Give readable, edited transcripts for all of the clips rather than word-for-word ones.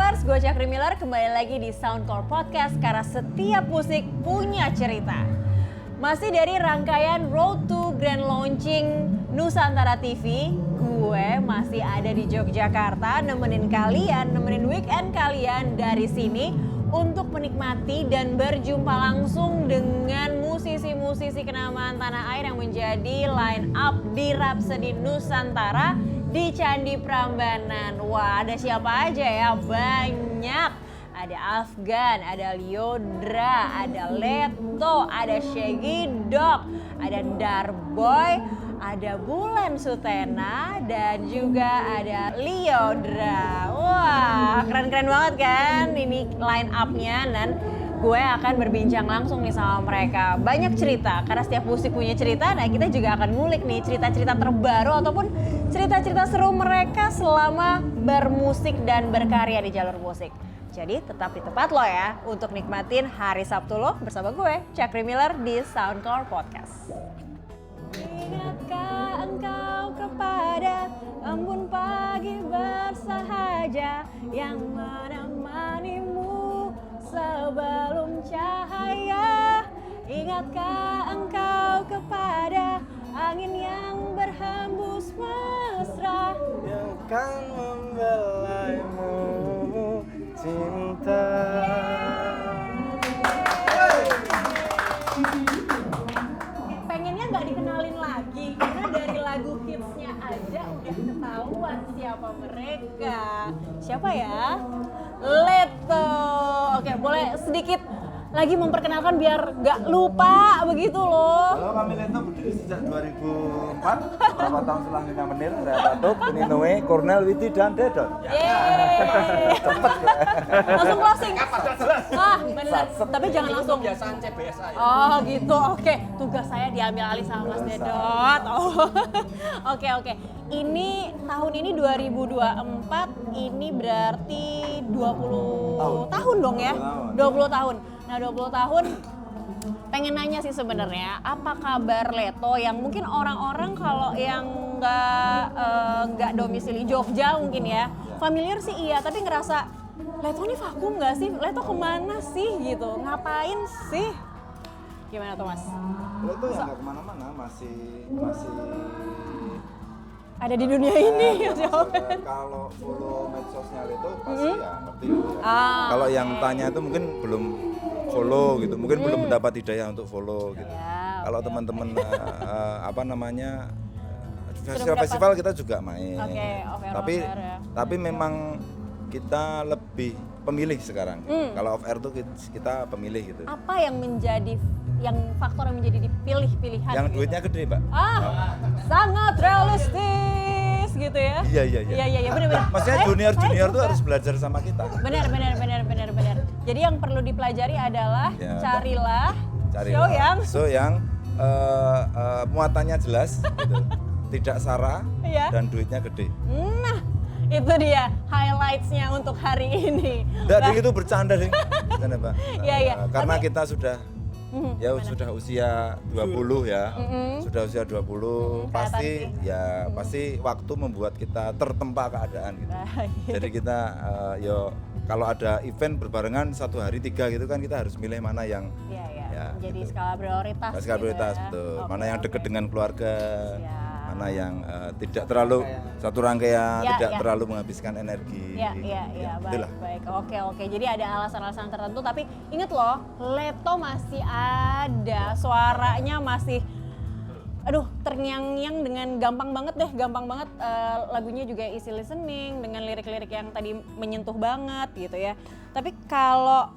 Lovers, gue Cakri Miller kembali lagi di Soundcore Podcast karena setiap musik punya cerita. Masih dari rangkaian Road to Grand Launching Nusantara TV, gue masih ada di Yogyakarta nemenin weekend kalian dari sini untuk menikmati dan berjumpa langsung dengan musisi-musisi kenamaan tanah air yang menjadi line up di Rhapsody Nusantara di Candi Prambanan. Wah, ada siapa aja ya? Banyak. Ada Afgan, ada Lyodra, ada Leto, ada Shaggy Dog, ada Darboy, ada Bulan Sutena, dan juga ada Lyodra. Wah, keren-keren banget kan ini line up-nya, dan gue akan berbincang langsung nih sama mereka. Banyak cerita, karena setiap musik punya cerita, nah kita juga akan ngulik nih cerita-cerita terbaru ataupun cerita-cerita seru mereka selama bermusik dan berkarya di jalur musik. Jadi tetap di tempat lo ya untuk nikmatin hari Sabtu lo bersama gue, Cakri Miller di Soundcore Podcast. Ingatkah engkau kepada embun pagi bersahaja yang menemanimu sebelum cahaya? Ingatkah engkau kepada angin yang berhembus mesra yang kan membelaimu cinta? Pengennya nggak dikenalin lagi karena dari lagu hitsnya aja udah ketahuan siapa mereka. Siapa ya? Leto. Oke, boleh sedikit lagi memperkenalkan biar nggak lupa begitu loh. Halo, kami Leto berdiri sejak 2004. Beberapa tahun setelah Nina Menir, saya Batuk, Ninowe, Cornel, Witi, dan Dedon. Yeay. Langsung closing. Ah, benar. Tapi jangan langsung. Kebiasaan CBS aja. Oh gitu, oke. Tugas saya diambil alih sama Mas Dedot. Oh. Oke. Ini tahun ini 2024, ini berarti 20 tahun dong ya? 20 tahun. Nah 20 tahun, pengen nanya sih sebenarnya, apa kabar Leto yang mungkin orang-orang kalau yang nggak domisili Jogja mungkin ya, familiar sih iya, tapi ngerasa Leto nih vakum nggak sih? Leto kemana sih gitu? Ngapain sih? Gimana tuh Mas? Leto ya nggak kemana-mana, masih ada di dunia ini. Kalau follow medsosnya Leto pasti ya ngerti gitu ya. Kalau yang tanya itu mungkin belum follow gitu, mungkin belum mendapat hidayah untuk follow gitu. Ya, Kalau teman-teman festival kita juga main. Tapi memang kita lebih pemilih sekarang. Kalau off air tuh kita pemilih gitu. Apa yang menjadi faktor yang menjadi dipilih pilihan? Yang gitu? duitnya gede, Mbak. Sangat realistis gitu ya. Iya. Benar. Maksudnya junior tuh harus belajar sama kita. Benar. Jadi yang perlu dipelajari adalah Ya, carilah show yang muatannya jelas gitu. Tidak sara Iya. dan duitnya gede. Nah, itu dia highlights-nya untuk hari ini. Enggak, itu bercanda deh. Bercanda, Pak. Iya. Karena Tapi- kita sudah sudah usia 20 ya. Sudah usia 20 pasti sih. pasti waktu membuat kita tertempa keadaan gitu. Jadi kita kalau ada event berbarengan 1 hari 3 gitu kan kita harus milih mana yang Iya. Jadi gitu. skala prioritas. Skala prioritas gitu ya. betul. Oke, Mana yang dekat dengan keluarga, mana yang tidak Satu terlalu rangkaian. satu rangkaian, tidak Ya. terlalu menghabiskan energi. Iya, Itulah. baik. Oke. Jadi ada alasan-alasan tertentu, tapi inget loh, Leto masih ada, suaranya masih, terngiang-ngiang dengan gampang banget lagunya juga easy listening dengan lirik-lirik yang tadi menyentuh banget gitu ya. Tapi kalau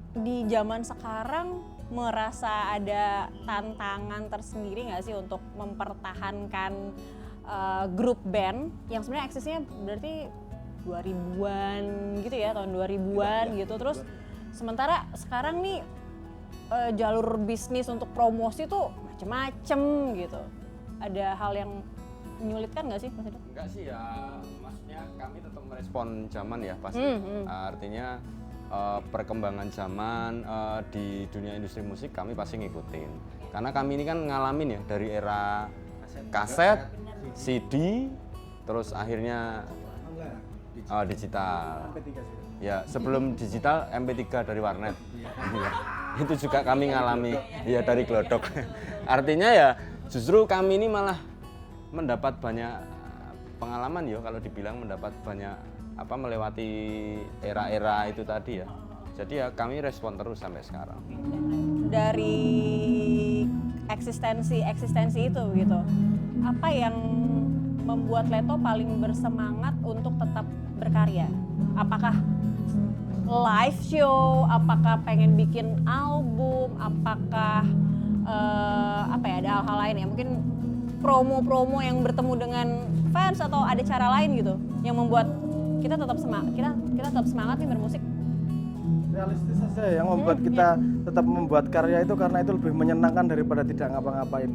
di zaman sekarang merasa ada tantangan tersendiri nggak sih untuk mempertahankan grup band yang sebenarnya eksisnya berarti 2000-an gitu ya, tahun 2000-an gitu. Terus sementara sekarang nih jalur bisnis untuk promosi tuh macem-macem gitu. Ada hal yang menyulitkan nggak sih Mas Edo? Enggak sih ya, maksudnya kami tetap merespon zaman ya pasti. Artinya perkembangan zaman di dunia industri musik kami pasti ngikutin. Karena kami ini kan ngalamin ya dari era kaset, CD, terus akhirnya Oh, digital. Ya, sebelum digital MP3 dari warnet. Itu juga kami ngalami ya dari Glodok. Artinya ya justru kami ini malah mendapat banyak pengalaman ya, kalau dibilang mendapat banyak melewati era-era itu tadi ya. Jadi ya kami respon terus sampai sekarang. Dari eksistensi itu gitu. Apa yang membuat Leto paling bersemangat untuk tetap berkarya? Apakah live show, apakah pengen bikin album, apakah ada hal-hal lain ya, mungkin promo-promo yang bertemu dengan fans, atau ada cara lain gitu yang membuat kita tetap semangat, kita tetap semangat nih bermusik? Realistis saja yang membuat kita tetap membuat karya itu karena itu lebih menyenangkan daripada tidak ngapa-ngapain.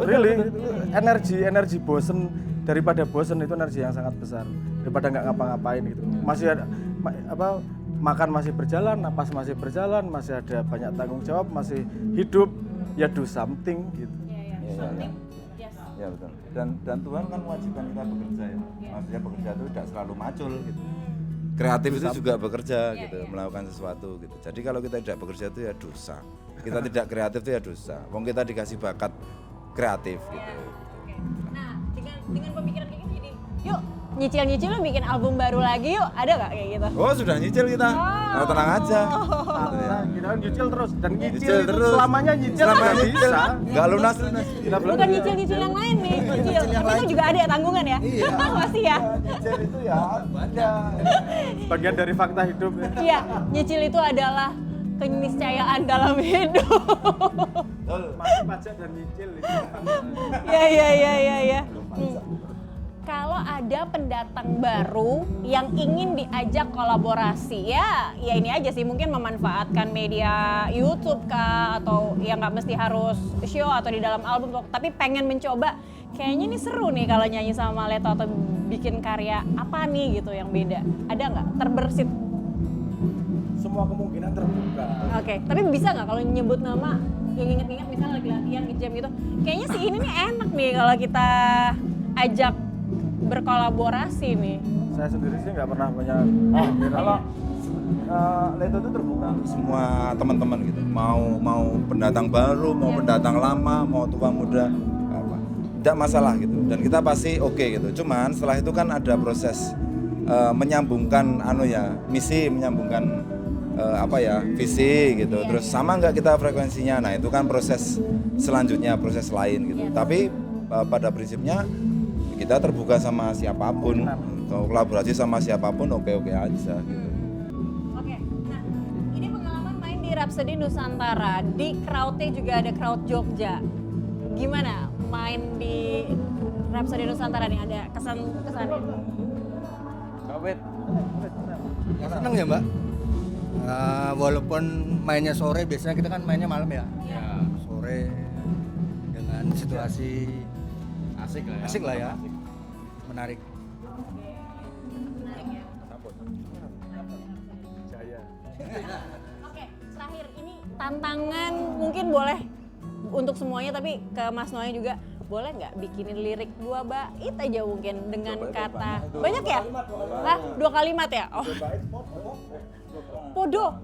Really, energi bosen daripada bosen itu energi yang sangat besar daripada nggak ngapa-ngapain gitu. Masih ada makan masih berjalan, napas masih berjalan, masih ada banyak tanggung jawab, masih hidup, ya do something gitu. Something. Yes. Ya betul. Dan Tuhan kan mewajibkan kita bekerja ya. Maksudnya bekerja itu tidak selalu macul gitu. Kreatif itu juga bekerja gitu, melakukan sesuatu gitu. Jadi kalau kita tidak bekerja itu ya dosa. Kita tidak kreatif itu ya dosa. Wong kita dikasih bakat kreatif gitu. Nah, dengan pemikiran kayak gini, yuk nyicil lo bikin album baru lagi yuk, ada nggak kayak gitu? Oh sudah nyicil kita, nah, tenang aja. Kita nyicil terus dan nyicil terus. Selamanya nyicil nggak bisa. Nggak lunas. Bukan nyicil yang lain nih, nyicil. Tapi itu juga ada tanggungan ya? Iya. Masih ya? Nyicil itu ya ada. Bagian dari fakta hidup ya. Iya, nyicil itu adalah keniscayaan dalam hidup. Masih pajak dan nyicil. Iya. Kalau ada pendatang baru yang ingin diajak kolaborasi, ya ini aja sih, mungkin memanfaatkan media YouTube kah, atau ya nggak mesti harus show atau di dalam album, tapi pengen mencoba, kayaknya ini seru nih kalau nyanyi sama Leto atau bikin karya apa nih gitu yang beda. Ada nggak terbersit? Semua kemungkinan terbuka. Oke, tapi bisa nggak kalau nyebut nama yang inget-inget, misalnya lagi latihan nge-jam gitu, kayaknya sih ini nih enak nih kalau kita ajak berkolaborasi nih. Saya sendiri sih nggak pernah punya. Kalau Leto itu terbuka untuk semua teman-teman gitu. Mau pendatang baru, mau pendatang lama, mau tua muda, tidak masalah gitu. Dan kita pasti oke gitu. Cuman setelah itu kan ada proses menyambungkan misi, menyambungkan visi gitu. Terus sama nggak kita frekuensinya? Nah itu kan proses selanjutnya, proses lain gitu. Tapi pada prinsipnya kita terbuka sama siapapun, atau kolaborasi sama siapapun oke-oke aja gitu. Oke, nah ini pengalaman main di Rhapsody Nusantara, di crowd-nya juga ada crowd Jogja. Gimana main di Rhapsody Nusantara nih, ada kesan-kesannya? Kawet. Ya seneng ya Mbak, walaupun mainnya sore, biasanya kita kan mainnya malam ya. Sore dengan situasi asik lah ya. Menarik. Menarik ya. Oke, terakhir ini tantangan mungkin boleh untuk semuanya, tapi ke Mas Noah juga boleh nggak bikinin lirik 2 bait aja mungkin dengan kata banyak ya? Hah? 2 kalimat ya? Oh. Podo.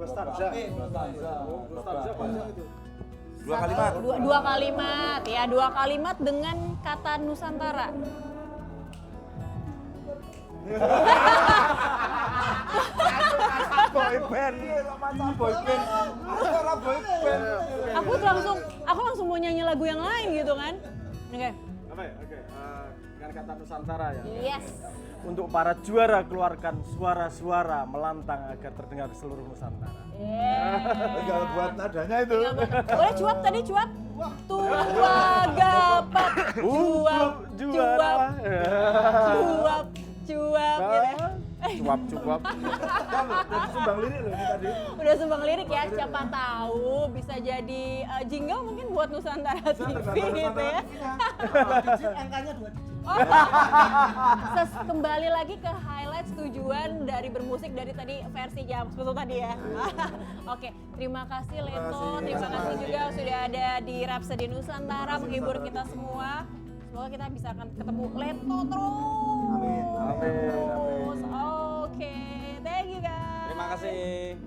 2 kalimat. 2 kalimat ya, 2 kalimat dengan kata Nusantara. Aku langsung mau nyanyi lagu yang lain gitu kan. Oke. Dengan kata Nusantara ya. Yes. Untuk para juara, keluarkan suara-suara melantang agar terdengar seluruh Nusantara. Tinggal buat nadanya itu. Boleh cuap tadi, cuap. Tua gapat. Cuap. Cuap gitu ya. Cuap. Sumbang lirik loh ini tadi. Udah sumbang lirik ya, siapa tahu bisa jadi jingle mungkin buat Nusantara TV gitu ya. Angkanya 2 digit. Kembali lagi ke highlights tujuan dari bermusik dari tadi versi jam betul tadi ya. Oke, terima kasih Leto, terima kasih juga sudah ada di Rhapsody Nusantara menghibur kita semua. Semoga kita bisa akan ketemu Leto terus Amin. Amin. Oke, thank you guys. Terima kasih.